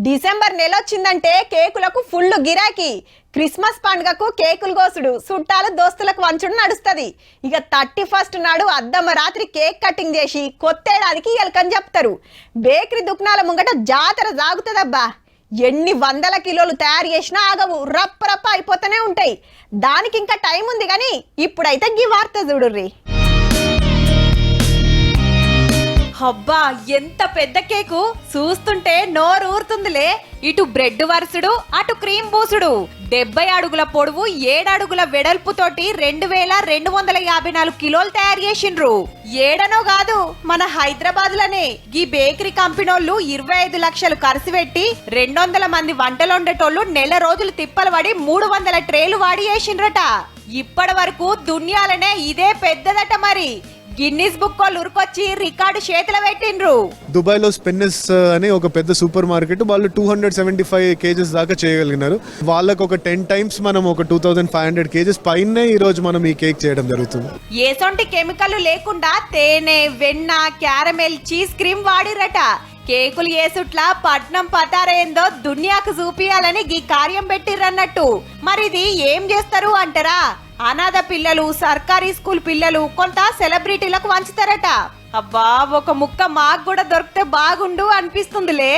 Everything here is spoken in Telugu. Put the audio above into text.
డిసెంబర్ నెలొచ్చిందంటే కేకులకు ఫుల్ గిరాకీ. క్రిస్మస్ పండుగకు కేకులు కోసుడు, చుట్టాలు దోస్తులకు వంచుడు నడుస్తుంది. ఇక 31 నాడు అద్దమ్మ రాత్రి కేక్ కటింగ్ చేసి కొత్తేడాదికి ఎలకని చెప్తారు. బేకరీ దుకాణాల ముంగట జాతర సాగుతుందబ్బా. ఎన్ని వందల కిలోలు తయారు చేసినా ఆగవు, రప్ప రప్ప అయిపోతూనే ఉంటాయి. దానికి ఇంకా టైం ఉంది కానీ ఇప్పుడైతే గీ వార్త చూడుర్రి. అబ్బా ఎంత పెద్ద కేకు, చూస్తుంటే నోరు ఊరుతుందిలే. ఇటు బ్రెడ్ వరుసుడు, అటు క్రీమ్ పూసుడు. 70 అడుగుల పొడవు, 7 అడుగుల వెడల్పుతోటి 2254 కిలోలు తయారు చేసిండ్రు. ఏడనో కాదు, మన హైదరాబాద్ లోనే ఈ బేకరీ కంపెనోళ్ళు 25 లక్షలు ఖర్చు పెట్టి 200 మంది వంటలొండేటోళ్ళు నెల రోజులు తిప్పలు పడి 300 ట్రేలు వాడి చేసిండ్రట. ఇప్పటి వరకు దునియాలనే ఇదే పెద్దదట. మరి గిన్నిస్ బుక్ వాళ్ళు ఉరుకొచ్చి రికార్డు చేతులు పెట్టిండ్రు. దుబాయ్ లో స్పెన్నెస్ అని ఒక పెద్ద సూపర్ మార్కెట్, వాళ్ళు 275 కేజెస్ దాకా చేయగలిగినారు. వాళ్ళకు ఒక 10 టైమ్స్ మనం ఒక 2500 కేజెస్ పైనే ఈ రోజు మనం ఈ కేక్ చేయడం జరుగుతుంది. ఏసొంటి కెమికల్ లేకుండా తేనె, వెన్న, క్యారమెల్, చీజ్ క్రీమ్ వాడిరట. కేకులు ఏసుట్లా పట్నం పతారేందో దునియాకు చూపియాలని ఈ కార్యం పెట్టిర్రన్నట్టు. మరిది ఏం చేస్తారు అంటారా? అనాథ పిల్లలు, సర్కారీ స్కూల్ పిల్లలు, కొంత సెలబ్రిటీలకు వంచుతారట. అబ్బా, ఒక ముక్క మాకు కూడా దొరికితే బాగుండు అనిపిస్తుందిలే.